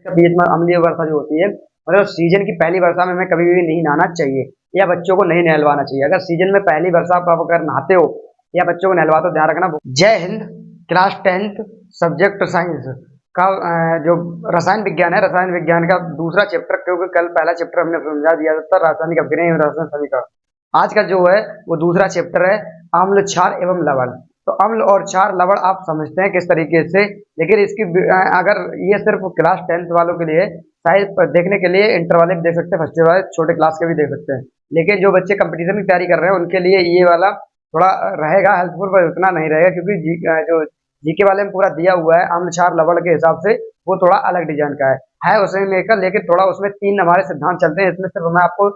PH में अम्लीय वर्षा जो होती है, मतलब सीजन की पहली वर्षा में हमें कभी भी नहीं नहाना चाहिए या बच्चों को नहीं नहलवाना चाहिए। अगर सीजन में पहली वर्षा आप अगर नहाते हो या बच्चों को नहलवाते हो, ध्यान रखना। जय Hind. Class 10th subject science का जो रसायन विज्ञान है, रसायन विज्ञान का दूसरा चैप्टर, क्योंकि कल पहला चैप्टर हमने समझा दिया था रासायनिक अभिक्रिया एवं रसायन समीकरण। आज का जो है वो दूसरा चैप्टर है, अम्ल क्षार एवं लवण। तो अम्ल और क्षार लवण आप समझते हैं किस तरीके से, लेकिन इसकी अगर ये सिर्फ क्लास 10th वालों के लिए शायद देखने के लिए इंटर वाले भी देख सकते हैं, फर्स्ट वाले छोटे क्लास के भी देख सकते हैं, लेकिन जो बच्चे कंपटीशन की तैयारी कर रहे हैं उनके लिए ये वाला थोड़ा रहेगा हेल्पफुल, पर उतना नहीं रहेगा, क्योंकि जो जीके वाले में पूरा दिया हुआ है अम्ल क्षार लवण के हिसाब से, वो थोड़ा अलग डिजाइन का है उसमें लेकर, लेकिन थोड़ा उसमें 3 हमारे सिद्धांत चलते हैं। इसमें सिर्फ मैं आपको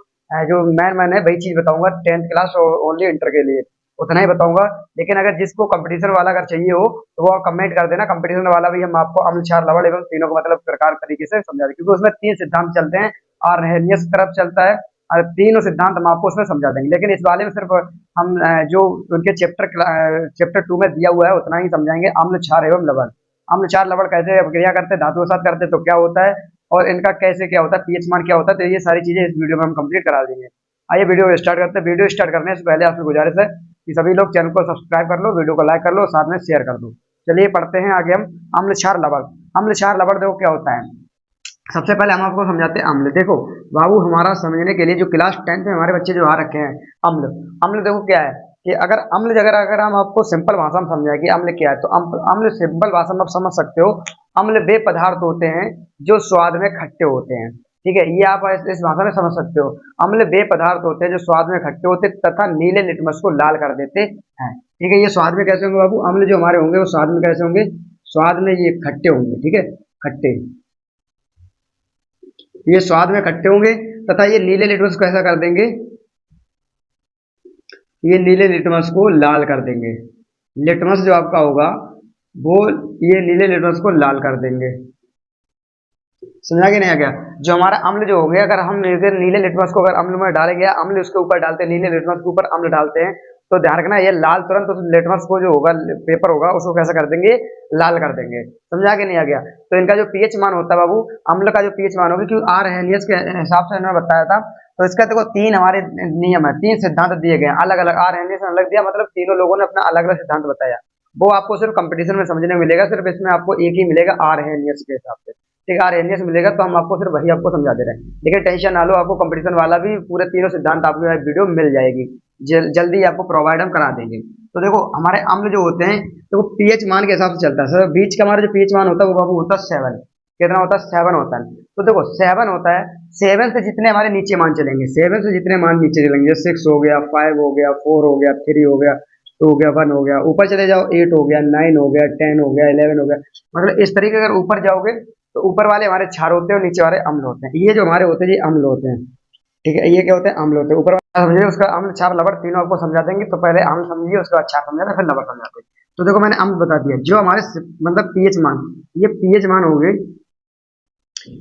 जो मैन है वही चीज बताऊंगा 10th क्लास ओनली इंटर के लिए, उतना ही बताऊंगा। लेकिन अगर जिसको कंपटीशन वाला अगर चाहिए हो तो वो कमेंट कर देना, कंपटीशन वाला भी हम आपको अम्ल क्षार लवण एवं तीनों को मतलब प्रकार तरीके से समझा देंगे, क्योंकि उसमें 3 सिद्धांत चलते हैं और हेलियस तरफ चलता है, और तीनों सिद्धांत हम आपको उसमें समझा देंगे। लेकिन इस वाले में सिर्फ हम जो उनके चैप्टर 2 में दिया हुआ है उतना ही समझाएंगे, अम्ल क्षार एवं लवण। अम्ल क्षार लवण कैसे अभिक्रिया करते हैं, धातुओं के साथ करते हैं तो क्या होता है, और इनका कैसे क्या होता है, पीएच मान क्या होता है, तो ये सारी चीजें इस वीडियो में हम कंप्लीट करा देंगे। आइए वीडियो स्टार्ट करते हैं। वीडियो स्टार्ट करने से पहले आपसे गुजारिश है कि सभी लोग चैनल को सब्सक्राइब कर लो, वीडियो को लाइक कर लो, साथ में शेयर कर दो। चलिए पढ़ते हैं आगे हम। अम्ल क्षार लवण। अम्ल क्षार लवण देखो क्या होता है। सबसे पहले हम आपको समझाते हैं अम्ल। देखो बाबू, हमारा समझने के लिए जो क्लास 10th में हमारे बच्चे जो आ रखे हैं, अम्ल। अम्ल देखो क्या है कि अगर अम्ल जगह अगर हम आपको सिंपल भाषा में समझाएं कि अम्ल क्या है, तो अम्ल सिंपल भाषा में आप समझ सकते हो, अम्ल वे पदार्थ होते हैं जो स्वाद में खट्टे होते हैं। ठीक है, ये आप इस भाषा में समझ सकते हो। अम्ल वे पदार्थ होते हैं जो स्वाद में खट्टे होते तथा नीले लिटमस को लाल कर देते हैं। ठीक है, ये स्वाद में कैसे होंगे बाबू, अम्ल जो हमारे होंगे वो स्वाद में कैसे होंगे, स्वाद में ये खट्टे होंगे। ठीक है, खट्टे, ये स्वाद में खट्टे होंगे तथा ये नीले लिटमस को ऐसा कर देंगे, ये नीले लिटमस को लाल कर देंगे। लिटमस जो आपका होगा वो ये नीले लिटमस को लाल कर देंगे। समझा कि नहीं आ गया। जो हमारा अम्ल जो हो गया, अगर हम नीले लिटमस को अगर अम्ल में डालेंगे, अम्ल उसके ऊपर डालते हैं, नीले लिटमस के ऊपर अम्ल डालते हैं, तो ध्यान रखना ये लाल तुरंत उस लिटमस को जो होगा पेपर होगा उसको कैसा कर देंगे, लाल कर देंगे। समझा कि नहीं आ गया। तो इनका जो पीएच मान होता है बाबू, अम्ल का जो पीएच मान होगा, क्योंकि आरहेनियस के हिसाब से इन्होंने बताया था, तो इसका देखो 3 हमारे नियम है, 3 सिद्धांत दिए गए अलग अलग। आरहेनियस ने अलग दिया, मतलब तीनों लोगों ने अपना अलग अलग सिद्धांत बताया। वो आपको सिर्फ कंपटीशन में समझने में मिलेगा, सिर्फ इसमें आपको एक ही मिलेगा आरहेनियस के हिसाब से। ठीक है, आरहेनियस मिलेगा तो हम आपको सिर्फ वही आपको समझा दे रहे हैं, लेकिन टेंशन ना लो, आपको कंपटीशन वाला भी पूरे तीनों सिद्धांत आपको वीडियो मिल जाएगी, जल्दी आपको प्रोवाइड हम करा देंगे। तो देखो हमारे अम्ल जो होते हैं, तो पीएच मान के हिसाब से चलता है सर। बीच का हमारा जो पीएच मान होता है वो बाबू होता है 7। कितना होता है, 7 होता है। तो देखो 7 होता है, 7 से जितने हमारे नीचे मान चलेंगे, 7 से जितने मान नीचे चलेंगे, 6 हो गया, 5 हो गया, 4 हो गया, 3 हो गया, 2 हो गया, 1 हो गया, ऊपर चले जाओ 8 हो गया, 9 हो गया, 10 हो गया, 11 हो गया, मतलब इस तरीके अगर ऊपर जाओगे तो ऊपर वाले हमारे क्षार होते हैं और नीचे वाले अम्ल होते हैं। ये जो हमारे होते हैं ये अम्ल होते हैं। ठीक है, ये क्या होते हैं, अम्ल होते हैं। ऊपर वाला समझिए, उसका अम्ल क्षार लवण तीनों आपको समझा देंगे। तो पहले अम्ल समझिए, उसका क्षार समझाते फिर लवण समझाते। तो देखो मैंने अम्ल बता दिया, जो हमारे मतलब पीएच मान, ये पीएच मान होंगे,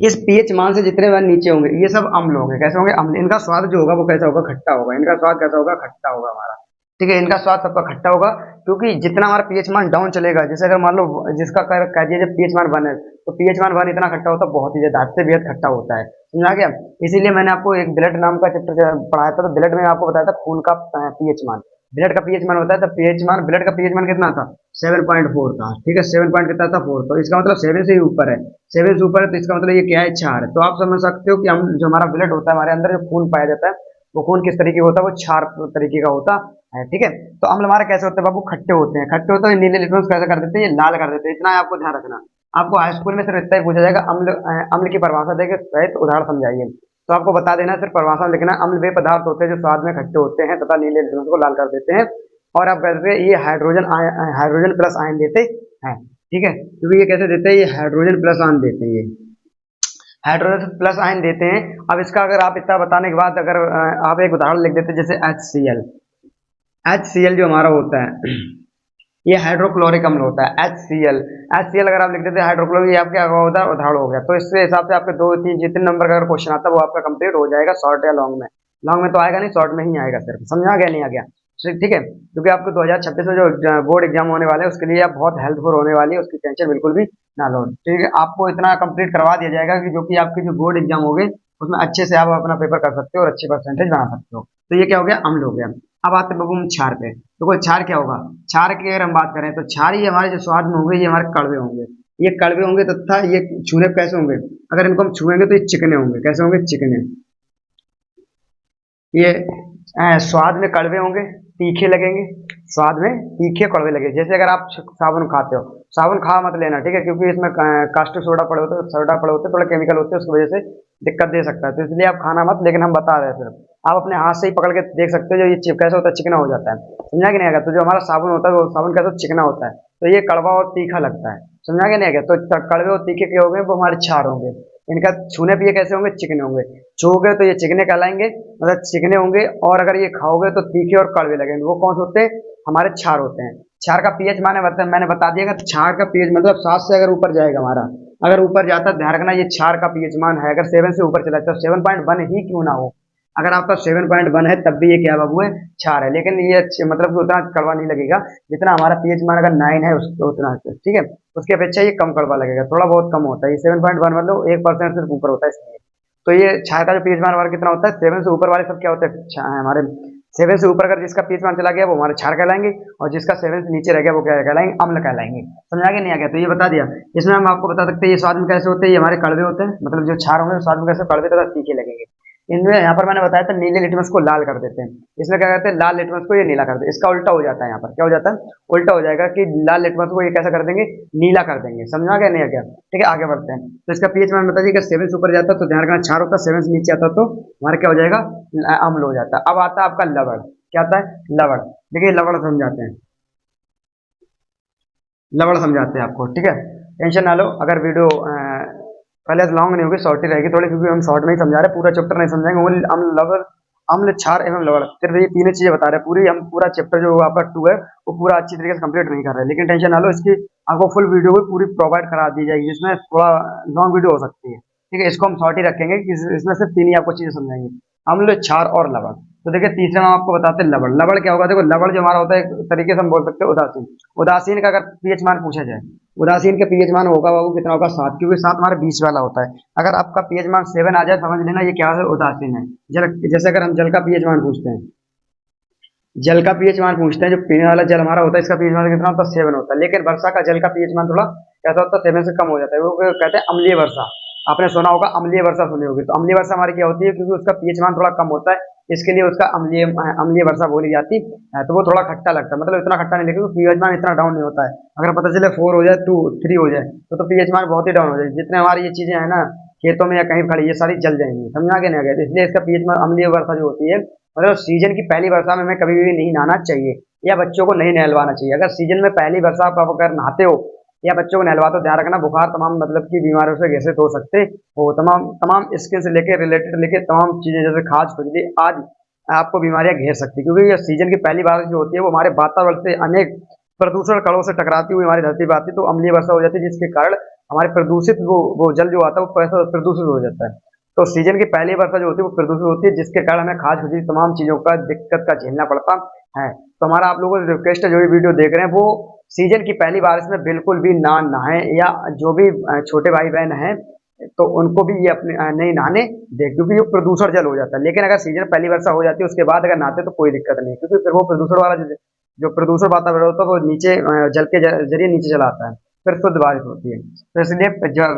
इस पीएच मान से जितने मान नीचे होंगे ये सब अम्ल होंगे। कैसे होंगे, अम्ल। इनका स्वाद जो होगा वो कैसा होगा, खट्टा होगा। इनका स्वाद कैसा होगा, खट्टा होगा हमारा। ठीक है, इनका स्वाद सबका खट्टा होगा, क्योंकि जितना हमारा पीएच मान डाउन चलेगा, जैसे अगर मान लो जिसका कह दिया जब पीएच मान 1 है, तो पीएच मान 1 इतना खट्टा होता है, बहुत ही ज्यादा, हद से बेहद खट्टा होता है। समझा गया। इसीलिए मैंने आपको एक ब्लड नाम का चैप्टर पढ़ाया था, तो ब्लड में आपको बताया था खून का पीएच मान, ब्लड का पीएच मान होता है। तो पीएच मान, ब्लड का पीएच मान कितना था, 7.4 था। ठीक है, 7 पॉइंट कितना था, 4। तो इसका मतलब 7 से ही ऊपर है, 7 से ऊपर है, तो इसका मतलब ये क्या है, क्षार है। तो आप समझ सकते हो कि हम जो हमारा ब्लड होता है, हमारे अंदर जो खून पाया जाता है, वो खून किस तरीके का होता है, वो क्षार तरीके का होता है। ठीक है, तो अम्ल हमारे कैसे होते हैं बाबू, खट्टे होते हैं। खट्टे होते हैं, नीले लिटमस कैसे कर देते हैं, ये लाल कर देते हैं। इतना आपको ध्यान रखना। आपको हाई स्कूल में सिर्फ इतना ही पूछा जाएगा, अम्ल की परिभाषा देके सहित उदाहरण समझाइए, तो आपको बता देना, सिर्फ परिभाषा में लिखना, अम्ल वे पदार्थ होते हैं जो स्वाद में खट्टे होते हैं तथा नीले लिटमस को लाल कर देते हैं, और आप कहते हैं ये हाइड्रोजन प्लस आयन देते हैं। ठीक है, क्योंकि ये कैसे देते हैं, ये हाइड्रोजन प्लस आयन देते हैं, ये हाइड्रोजन प्लस आयन देते हैं। अब इसका अगर आप इतना बताने के बाद अगर आप एक उदाहरण लिख देते, जैसे HCl। HCl जो हमारा होता है ये हाइड्रोक्लोरिक अम्ल होता है, HCl। HCl अगर आप लिख देते हाइड्रोक्लोरिक, ये आपके होता है उदाहरण हो गया। तो इसके हिसाब से आपके 2 3 जितने नंबर का अगर क्वेश्चन आता है वो आपका कंप्लीट हो जाएगा, शॉर्ट या लॉन्ग में। लॉन्ग में तो आएगा नहीं, शॉर्ट में ही आएगा सिर्फ। समझा गया, नहीं आ गया। ठीक है, क्योंकि आपको 2026 में जो बोर्ड एग्जाम होने वाले हैं उसके लिए आप बहुत हेल्पफुल होने वाली है, उसकी टेंशन बिल्कुल भी ना लो। ठीक है, आपको इतना कंप्लीट करवा दिया जाएगा कि जो कि आपके जो बोर्ड एग्जाम हो गए उसमें अच्छे से आप अपना पेपर कर सकते हो और अच्छे परसेंटेज बना सकते हो। तो ये क्या हो गया, अम्ल हो गया। अब आते हैं बाबू हम क्षार पे। देखो क्षार क्या होगा, क्षार की अगर हम बात करें तो क्षार ये हमारे जो स्वाद में होंगे ये हमारे कड़वे होंगे। ये कड़वे होंगे तथा ये छूने पे कैसे होंगे, अगर इनको हम छुएंगे तो ये चिकने होंगे। कैसे होंगे, चिकने। ये स्वाद में कड़वे होंगे, तीखे लगेंगे, स्वाद में तीखे कड़वे लगेंगे। जैसे अगर आप साबुन खाते हो, साबुन खा मत लेना, ठीक है, क्योंकि इसमें कास्टिक सोडा पड़े होते हैं, थोड़े केमिकल होते हैं, उसकी वजह से दिक्कत दे सकता है। तो इसलिए आप खाना मत, लेकिन हम बता रहे हैं सिर्फ। आप अपने हाथ से ही पकड़ के देख सकते हो, जो ये कैसे होता है, चिकना हो जाता है। समझा कि नहीं आएगा। तो जो हमारा साबुन होता है वो साबुन कैसे चिकना होता है, तो ये कड़वा और तीखा लगता है। समझा कि नहीं आएगा। तो कड़वे और तीखे के हो गए वो हमारे क्षार होंगे। इनका छूने पे ये कैसे होंगे, चिकने होंगे। छूओगे तो ये चिकने कहलाएंगे, मतलब चिकने होंगे। और अगर ये खाओगे तो तीखे और कड़वे लगेंगे। वो कौन से होते हैं, हमारे क्षार होते हैं। क्षार का पीएच मैंने बता दिया। क्षार का पीएच मतलब 7 से अगर ऊपर जाएगा हमारा, अगर ऊपर जाता है, ध्यान रखना ये क्षार का पीएच मान है। अगर 7 से ऊपर चला जाता है, 7.1 ही क्यों ना हो, अगर आपका 7.1 है तब भी ये क्या बाबू है, क्षार है। लेकिन ये मतलब कि उतना कड़वा नहीं लगेगा जितना हमारा पीएच मान अगर 9 है उतना। ठीक है, उसकी अपेक्षा ये कम कड़वा लगेगा, थोड़ा बहुत कम होता है। ये 7.1 मतलब 1% सिर्फ ऊपर होता है इसलिए। तो ये क्षार का जो पीएच मान हमारा कितना होता है, 7 से ऊपर वाले सब क्या होते हैं, हमारे 7 से ऊपर अगर जिसका पीएच मान चला गया वो हमारे क्षार कहलाएंगे, और जिसका 7 से नीचे रह गया वो क्या कहलाएंगे, अम्ल कहलाएंगे। समझ आ गया नहीं आ गया। तो ये बता दिया। इसमें हम आपको बता सकते हैं ये स्वाद में कैसे होते हैं, ये हमारे कड़वे होते हैं, मतलब जो क्षार होंगे स्वाद में कैसे कड़वे तथा तीखे लगेंगे। इनमें यहाँ पर मैंने बताया था नीले लिटमस को लाल कर देते हैं, इसमें क्या कहते हैं, लाल लिटमस को ये नीला कर देते हैं। इसका उल्टा हो जाता है, यहाँ पर क्या हो जाता है, उल्टा हो जाएगा कि लाल लिटमस को ये कैसा कर देंगे, नीला कर देंगे। समझा गया नहीं आ गया। ठीक है, आगे बढ़ते हैं। तो इसका पीएच मान बताइए, अगर 7 से ऊपर जाता है तो ध्यान रखना क्षार होता है, 7 से नीचे आता तो हमारा क्या हो जाएगा, अम्ल हो जाता है। अब आता है आपका लवण। क्या आता है, लवण। देखिए लवण समझाते हैं, लवण समझाते हैं आपको। ठीक है, टेंशन ना लो। अगर वीडियो पहले लॉन्ग नहीं होगी, शॉर्ट ही रहेगी थोड़ी, क्योंकि हम शॉर्ट में ही समझा रहे हैं, पूरा चैप्टर नहीं समझाएंगे। ओनली अम्ल, लवण, अम्ल, क्षार एवं लवण, सिर्फ ये तीनों चीजें बता रहे हैं। पूरी हम पूरा चैप्टर जो आपका 2 है वो पूरा अच्छी तरीके से कंप्लीट नहीं कर रहे हैं, लेकिन टेंशन ना लो, इसकी आपको फुल वीडियो भी पूरी प्रोवाइड करा दी जाएगी, जिसमें थोड़ा लॉन्ग वीडियो हो सकती है। ठीक है, इसको हम शॉर्ट ही रखेंगे कि इसमें सिर्फ 3 ही आपको चीजें समझाएंगे, अम्ल, क्षार और लवण। तो देखिए तीसरा हम आपको बताते हैं लवण। लवण क्या होगा, देखो लवण जो हमारा होता है एक तरीके से हम बोल सकते हैं उदासीन। उदासीन का अगर पीएच मान पूछा जाए, उदासीन का पीएच मान होगा बाबू कितना होगा, 7, क्योंकि 7 हमारे बीच वाला होता है। अगर आपका पीएच मान 7 आ जाए समझ लेना ये क्या है, उदासीन है। जैसे अगर हम जल का पीएच मान पूछते हैं, जल का पीएच मान पूछते हैं, जो पीने वाला जल हमारा होता है इसका पीएच मान कितना होता है, 7 होता है। लेकिन वर्षा का जल का पीएच मान थोड़ा कैसा होता है, 7 से कम हो जाता है। वो कहते हैं अम्लीय वर्षा। आपने सुना होगा, अम्लीय वर्षा सुनी होगी। तो अम्लीय वर्षा हमारी क्या होती है, क्योंकि उसका पीएच मान थोड़ा कम होता है, इसके लिए उसका अम्लीय अम्लीय वर्षा बोली जाती है। तो वो थोड़ा खट्टा लगता है, मतलब इतना खट्टा नहीं लगेगा, पीएच मान इतना डाउन नहीं होता है। अगर पता चले 4 हो जाए, 2, 3 हो जाए, तो पीएच मान बहुत ही डाउन हो जाए। जितने हमारी ये चीजें हैं ना खेतों में या कहीं खड़ी, ये सारी जल जाएंगी। समझा के नहीं आ गया। इसलिए इसका पीएच मान अम्लीय वर्षा जो होती है, मतलब सीजन की पहली वर्षा में हमें कभी भी नहीं नहाना चाहिए, या बच्चों को नहीं नहलवाना चाहिए। अगर सीजन में पहली वर्षा आप अगर नहाते हो या बच्चों को नहलवाते हो, ध्यान रखना बुखार तमाम मतलब की बीमारियों से ग्रसित हो सकते हो। तमाम तमाम स्किन से लेके रिलेटेड लेके तमाम चीजें जैसे खाज खुजली आदि आपको बीमारियां घेर सकती है, क्योंकि ये सीजन की पहली बारिश जो होती है वो हमारे वातावरण से अनेक प्रदूषण कणों से टकराती हुई हमारी धरती पर आती है, तो अम्लीय वर्षा हो जाती है, जिसके कारण हमारे प्रदूषित वो जल जो आता है वो प्रदूषित हो जाता है। तो सीजन की पहली वर्षा जो होती है वो प्रदूषित होती है, जिसके कारण हमें खास खुजली तमाम चीजों का दिक्कत का झेलना पड़ता है। तो हमारा आप लोगों से रिक्वेस्ट है, जो भी वीडियो देख रहे हैं वो सीजन की पहली बारिश में बिल्कुल भी ना नहाएं, या जो भी छोटे भाई बहन हैं तो उनको भी ये अपने नहीं नहाने दे, क्योंकि ये प्रदूषण जल हो जाता है। लेकिन अगर सीजन पहली वर्षा हो जाती है उसके बाद अगर नहाते तो कोई दिक्कत नहीं, क्योंकि फिर वो प्रदूषण वाला जो प्रदूषण वातावरण होता है वो नीचे जल के जरिए नीचे चला आता है, फिर शुद्ध बारिश होती है। तो इसलिए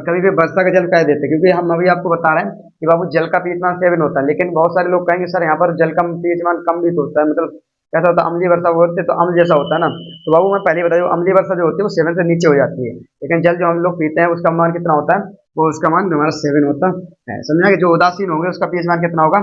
कभी भी वर्षा का जल कह देते हैं, क्योंकि हम अभी आपको बता रहे हैं कि बाबू जल का पीएच मान 7 होता है, लेकिन बहुत सारे लोग कहेंगे सर यहाँ पर जल का पीएच मान कम भी तो होता है, मतलब कैसा होता है, अम्लीय वर्षा होती है तो अम्ल जैसा होता है ना। तो बाबू मैं पहले बता दूं, अम्लीय वर्षा जो होती है वो 7 से नीचे हो जाती है, लेकिन जल जो हम लोग पीते हैं उसका मान कितना होता है, वो उसका मान हमारा 7 होता है। समझा कि जो उदासीन होंगे उसका पीएच मान कितना होगा,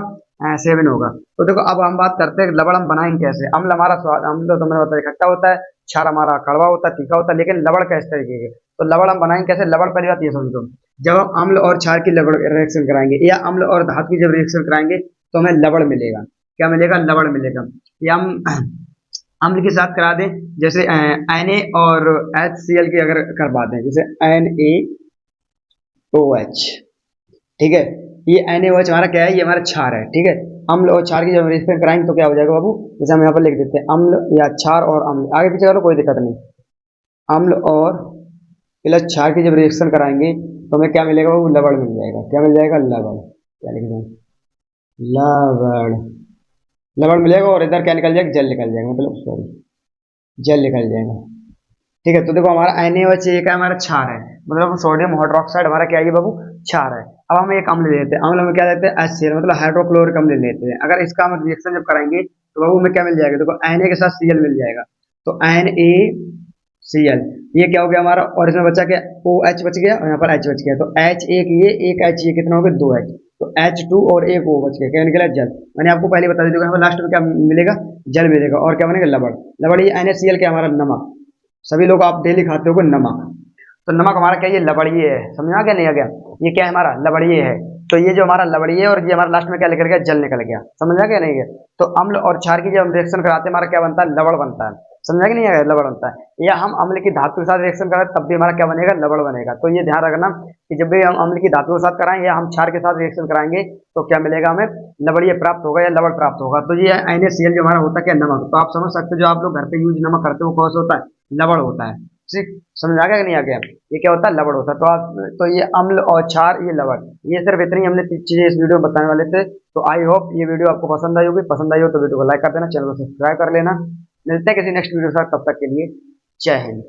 7 होगा। तो देखो अब हम बात करते हैं लवण हम बनाएंगे कैसे। अम्ल हमारा स्वाद, अम्ल तो मैंने बताया खट्टा होता है, क्षार हमारा कड़वा होता है, तीखा होता है, लेकिन लवण कैसे तरीके के। तो लवण हम बनाएंगे कैसे, लवण पहली बात ये समझो, जब हम अम्ल और क्षार की लवण रिएक्शन कराएंगे या अम्ल और धातु की जब रिएक्शन कराएंगे तो हमें लवण मिलेगा। क्या मिलेगा, लवण मिलेगा। या हम अम्ल के साथ करा दें, जैसे Na और HCl की अगर करवा दें, जैसे NaOH, ठीक है, ये NaOH हमारा क्या है, ये हमारा क्षार है। ठीक है, अम्ल और क्षार की जब रिएक्शन कराएंगे तो क्या हो जाएगा बाबू, जैसे हम यहाँ पर लिख देते हैं अम्ल या क्षार और अम्ल, आगे पीछे करो कोई दिक्कत नहीं। अम्ल और प्लस क्षार की जब रिएक्शन कराएंगे तो हमें क्या मिलेगा बाबू, लवण मिल जाएगा। क्या मिल जाएगा, लवण। क्या लिख दें, लवण। लवण मिलेगा और इधर क्या निकल जाएगा, जल निकल जाएगा, मतलब सॉरी जल निकल जाएगा। ठीक है, तो देखो हमारा NaOH का हमारा क्षार है, मतलब सोडियम हाइड्रोक्साइड हमारा क्या है बाबू, क्षार है। अब हम एक अम्ल लेते हैं, अम्ल में क्या लेते हैं, HCl मतलब हाइड्रोक्लोरिक अम्ल लेते हैं। अगर इसका हम रिएक्शन जब कराएंगे तो बाबू हमें क्या मिल जाएगा, देखो Na के साथ Cl मिल जाएगा, तो NaCl ये क्या हो गया हमारा, और इसमें बचा क्या, OH बच गया और यहाँ पर H बच गया, तो H एक ये एक H ये कितना हो गया, 2H, तो H2 और एक O बच गया, क्या निकला, जल। मैंने आपको पहले बता दिया, हमें लास्ट में क्या मिलेगा, जल मिलेगा, और क्या बनेगा, लवण। लवण ये NaCl क्या हमारा, नमक। सभी लोग आप डेली खाते हो नमक, तो नमक हमारा क्या, ये लवणीय है, समझ में आ गया नहीं आ गया, ये क्या है हमारा, लवणीय है। तो ये जो हमारा लवणीय है और ये हमारा लास्ट में क्या निकल गया, जल निकल गया, समझ आ गया नहीं गया। तो अम्ल और क्षार की जब हम रिएक्शन कराते हैं हमारा क्या बनता है, लवण बनता है, समझा कि नहीं आया, लवण बनता है। या हम अम्ल की धातु के साथ रिएक्शन कराएं तब भी हमारा क्या बनेगा, लवण बनेगा। तो ये ध्यान रखना कि जब भी हम अम्ल की धातु के साथ कराएं या हम क्षार के साथ रिएक्शन कराएंगे तो क्या मिलेगा हमें, लवणीय प्राप्त होगा या लवण प्राप्त होगा। तो ये NaCl जो हमारा होता है क्या, नमक। तो आप समझ सकते हो जो आप लोग घर पे यूज नमक करते हो कौन सा होता है, लवण होता है। ठीक, समझ आ गया कि नहीं आ गया, ये क्या होता है, लवण होता है। तो आप, तो ये अम्ल और क्षार, ये लवण, ये सिर्फ इतनी हमने चीजें इस वीडियो में बताने वाले थे। तो आई होप ये वीडियो आपको पसंद आई होगी, पसंद आई हो तो वीडियो को लाइक कर देना, चैनल को सब्सक्राइब कर लेना। मिलते हैं किसी नेक्स्ट वीडियो के साथ, तब तक के लिए जय हिंद।